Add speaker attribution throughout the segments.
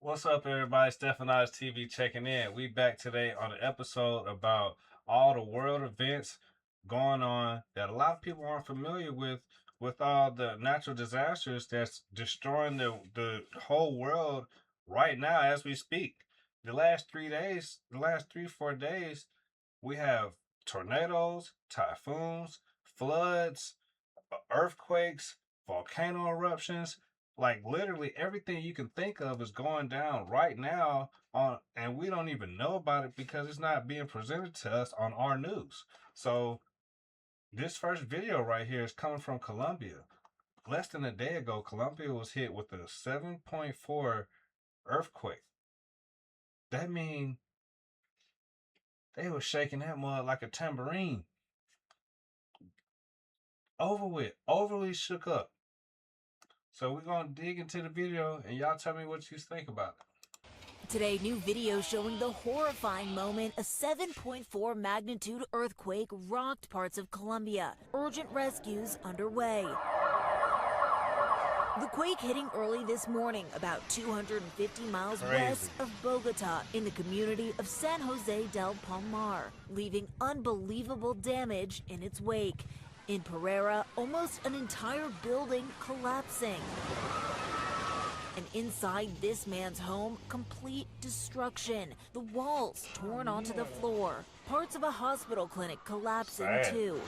Speaker 1: What's up, everybody? Stephanize TV checking in. We back today on an episode about all the world events going on that a lot of people aren't familiar with all the natural disasters that's destroying the whole world right now as we speak. The last 3 days, the last 3, 4 days, we have tornadoes, typhoons, floods, earthquakes, volcano eruptions, like literally everything you can think of is going down right now on and we don't even know about it because it's not being presented to us on our news. So this first video right here is coming from Colombia. Less than a day ago, Colombia was hit with a 7.4 earthquake. That means they were shaking that mud like a tambourine. Over with, overly shook up. So we're gonna dig into the video and y'all tell me what you think about it.
Speaker 2: Today, new video showing the horrifying moment a 7.4 magnitude earthquake rocked parts of Colombia. Urgent rescues underway. The quake hitting early this morning, about 250 miles west of Bogota, in the community of San Jose del Palmar, leaving unbelievable damage in its wake. In Pereira, almost an entire building collapsing. And inside this man's home, complete destruction. The walls torn onto the floor. Parts of a hospital clinic collapsing too.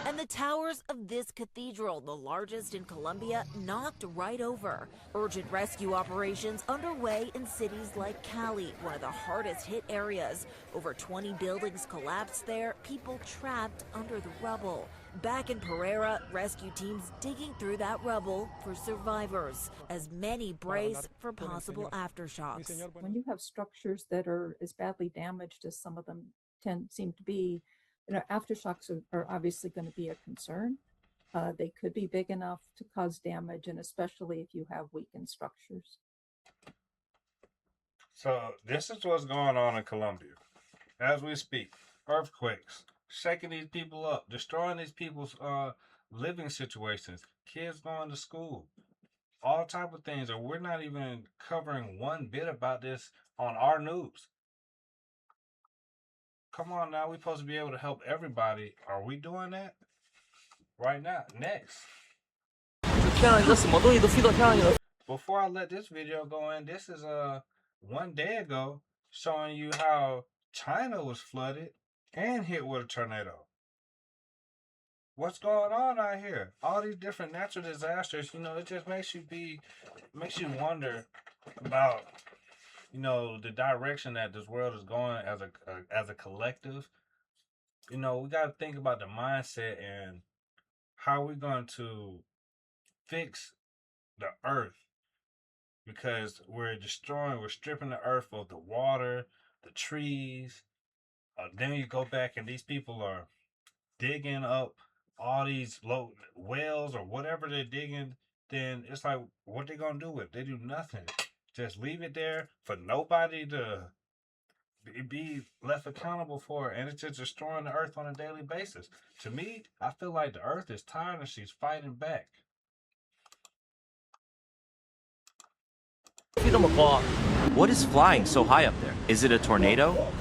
Speaker 2: And the towers of this cathedral, the largest in Colombia, knocked right over. Urgent rescue operations underway in cities like Cali, one of the hardest hit areas. Over 20 buildings collapsed there, people trapped under the rubble. Back in Pereira, rescue teams digging through that rubble for survivors, as many brace for possible aftershocks.
Speaker 3: When you have structures that are as badly damaged as some of them seem to be, aftershocks are obviously going to be a concern. They could be big enough to cause damage, and especially if you have weakened structures.
Speaker 1: So this is what's going on in Colombia as we speak. Earthquakes shaking these people up, destroying these people's living situations, kids going to school, all type of things, and we're not even covering one bit about this on our news. Come on now, we're supposed to be able to help everybody. Are we doing that? Right now, next. Before I let this video go in, this is 1 day ago showing you how China was flooded and hit with a tornado. What's going on out here? All these different natural disasters, it just makes you wonder about the direction that this world is going as a collective. We got to think about the mindset and how we're going to fix the earth, because we're stripping the earth of the water, the trees. Then you go back and these people are digging up all these low wells or whatever they're digging. Then it's like, what they gonna do with it? They do nothing. Just leave it there for nobody to be left accountable for it, and it's just destroying the earth on a daily basis. To me, I feel like the earth is tired and she's fighting back.
Speaker 4: What is flying so high up there? Is it a tornado?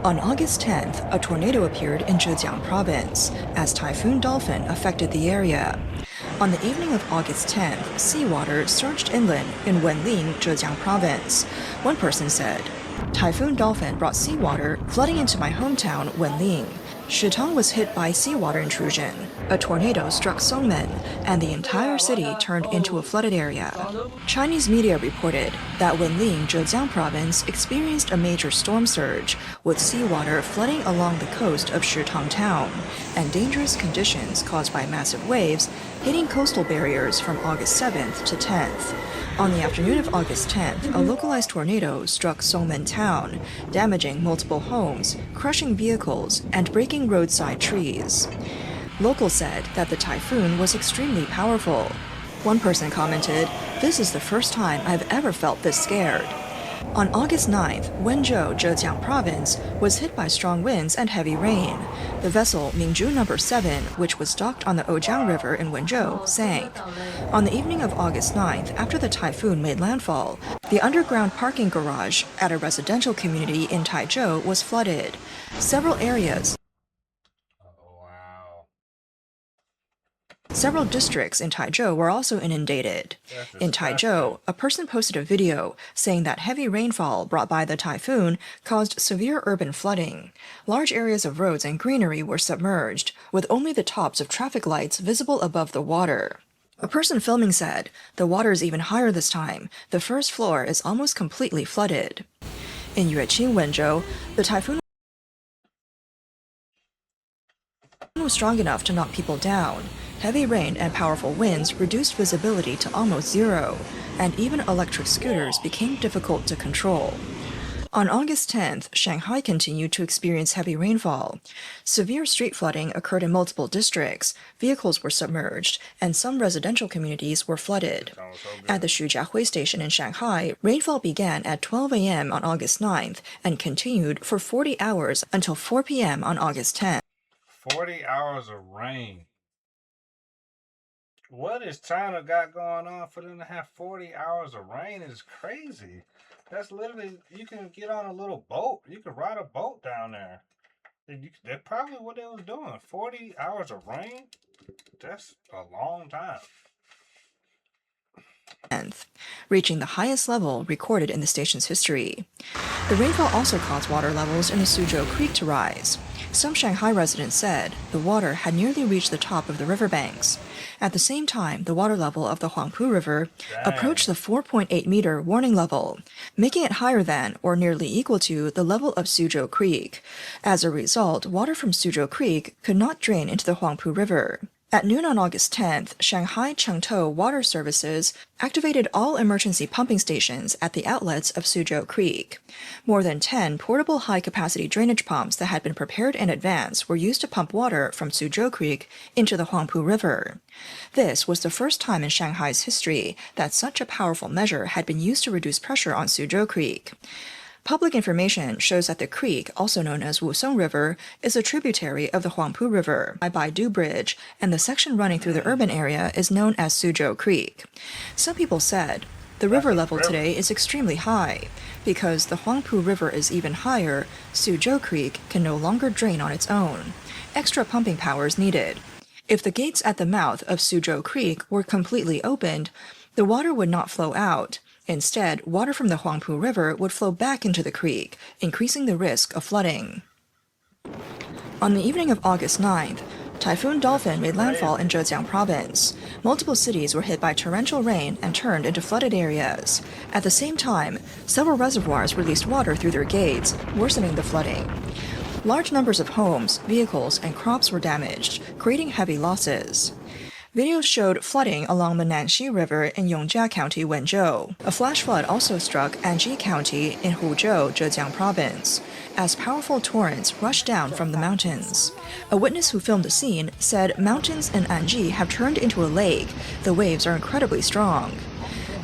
Speaker 5: On August 10th, a tornado appeared in Zhejiang province as Typhoon Dolphin affected the area. On the evening of August 10th, seawater surged inland in Wenling, Zhejiang province. One person said, "Typhoon Dolphin brought seawater flooding into my hometown, Wenling. Shitong was hit by seawater intrusion. A tornado struck Songmen, and the entire city turned into a flooded area." Chinese media reported that Wenling, Zhejiang province, experienced a major storm surge, with seawater flooding along the coast of Shitong town, and dangerous conditions caused by massive waves hitting coastal barriers from August 7th to 10th. On the afternoon of August 10th, a localized tornado struck Songmen town, damaging multiple homes, crushing vehicles, and breaking roadside trees. Locals said that the typhoon was extremely powerful. One person commented, "This is the first time I've ever felt this scared." On August 9th, Wenzhou, Zhejiang Province, was hit by strong winds and heavy rain. The vessel Mingzhu No. 7, which was docked on the Ojiang River in Wenzhou, sank. On the evening of August 9th, after the typhoon made landfall, the underground parking garage at a residential community in Taizhou was flooded. Several districts in Taizhou were also inundated. In Taizhou, a person posted a video saying that heavy rainfall brought by the typhoon caused severe urban flooding. Large areas of roads and greenery were submerged, with only the tops of traffic lights visible above the water. A person filming said, "The water is even higher this time. The first floor is almost completely flooded." In Yueqing, Wenzhou, the typhoon was strong enough to knock people down. Heavy rain and powerful winds reduced visibility to almost zero, and even electric scooters became difficult to control. On August 10th, Shanghai continued to experience heavy rainfall. Severe street flooding occurred in multiple districts, vehicles were submerged, and some residential communities were flooded. At the Xujiahui station in Shanghai, rainfall began at 12 a.m. on August 9th and continued for 40 hours until 4 p.m. on August 10th.
Speaker 1: 40 hours of rain. What is China got going on for them to have 40 hours of rain? Is crazy. That's literally, you can get on a little boat. You can ride a boat down there. That's probably what they was doing. 40 hours of rain? That's a long time.
Speaker 5: Reaching the highest level recorded in the station's history. The rainfall also caused water levels in the Suzhou Creek to rise. Some Shanghai residents said the water had nearly reached the top of the riverbanks. At the same time, the water level of the Huangpu River approached the 4.8-meter warning level, making it higher than or nearly equal to the level of Suzhou Creek. As a result, water from Suzhou Creek could not drain into the Huangpu River. At noon on August 10th, Shanghai Chengtou Water Services activated all emergency pumping stations at the outlets of Suzhou Creek. More than 10 portable high-capacity drainage pumps that had been prepared in advance were used to pump water from Suzhou Creek into the Huangpu River. This was the first time in Shanghai's history that such a powerful measure had been used to reduce pressure on Suzhou Creek. Public information shows that the creek, also known as Wusong River, is a tributary of the Huangpu River by Baidu Bridge, and the section running through the urban area is known as Suzhou Creek. Some people said, the river level today is extremely high. Because the Huangpu River is even higher, Suzhou Creek can no longer drain on its own. Extra pumping power is needed. If the gates at the mouth of Suzhou Creek were completely opened, the water would not flow out. Instead, water from the Huangpu River would flow back into the creek, increasing the risk of flooding. On the evening of August 9th, Typhoon Dolphin made landfall in Zhejiang Province. Multiple cities were hit by torrential rain and turned into flooded areas. At the same time, several reservoirs released water through their gates, worsening the flooding. Large numbers of homes, vehicles, and crops were damaged, creating heavy losses. Videos showed flooding along the Nanxi River in Yongjia County, Wenzhou. A flash flood also struck Anji County in Huzhou, Zhejiang Province, as powerful torrents rushed down from the mountains. A witness who filmed the scene said mountains in Anji have turned into a lake. The waves are incredibly strong.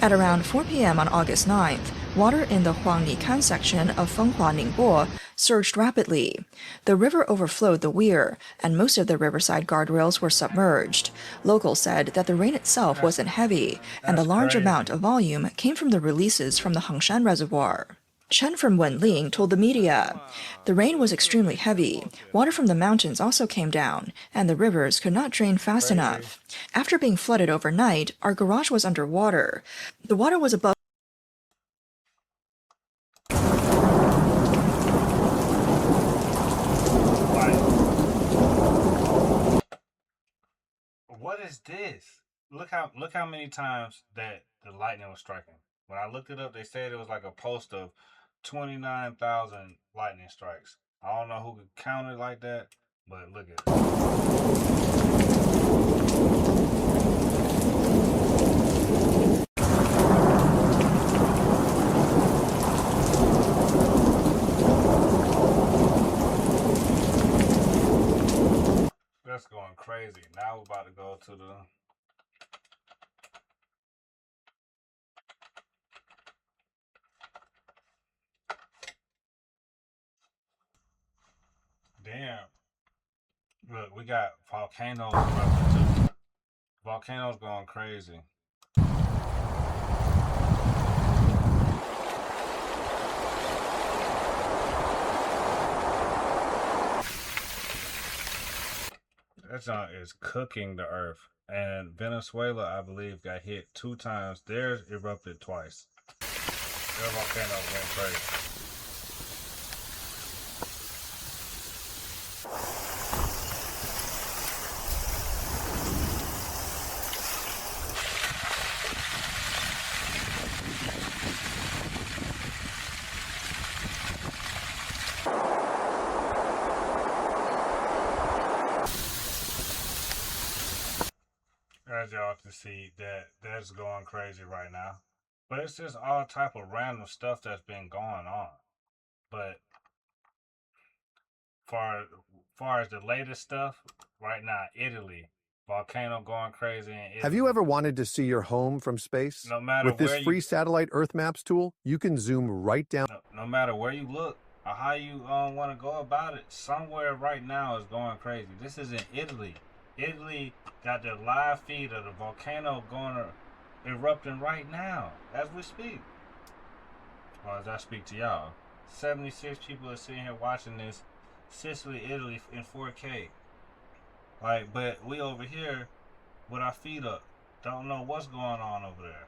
Speaker 5: At around 4 p.m. on August 9th, water in the Huangnikan section of Fenghua Ningbo surged rapidly. The river overflowed the weir, and most of the riverside guardrails were submerged. Locals said that the rain itself wasn't heavy, and the large amount of volume came from the releases from the Hengshan Reservoir. Chen from Wenling told the media, "The rain was extremely heavy. Water from the mountains also came down, and the rivers could not drain fast enough. After being flooded overnight, our garage was underwater. The water was above
Speaker 1: What is this? Look how many times that the lightning was striking. When I looked it up, they said it was like a post of 29,000 lightning strikes. I don't know who could count it like that, but look at it. That's going crazy. Now we're about to go to the Look, we got volcanoes erupting too. Volcanoes going crazy. That joint is cooking the earth. And Venezuela, I believe, got hit 2 times. Theirs erupted twice. Their volcano went crazy. As y'all can see, that's going crazy right now. But it's just all type of random stuff that's been going on. But far as the latest stuff, right now, Italy, volcano going crazy in Italy.
Speaker 6: Have you ever wanted to see your home from space?
Speaker 1: No matter
Speaker 6: With this
Speaker 1: where
Speaker 6: free
Speaker 1: you,
Speaker 6: satellite Earth Maps tool, you can zoom right down.
Speaker 1: no matter where you look or how you want to go about it, somewhere right now is going crazy. This is in Italy. Italy got their live feed of the volcano erupting right now as we speak. Or as I speak to y'all. 76 people are sitting here watching this. Sicily, Italy in 4K. Like, but we over here with our feet up. Don't know what's going on over there.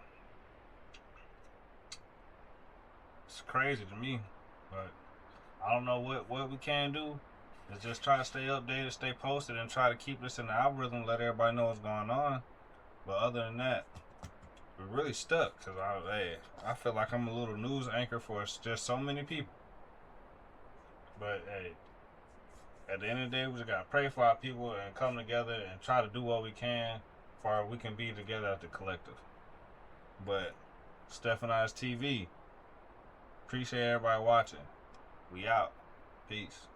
Speaker 1: It's crazy to me. But I don't know what we can do. Is just try to stay updated, stay posted, and try to keep this in the algorithm, let everybody know what's going on. But other than that, we're really stuck because I feel like I'm a little news anchor for just so many people. But hey, at the end of the day, we just gotta pray for our people and come together and try to do what we can for we can be together at the collective. But Stephanize TV, appreciate everybody watching. We out. Peace.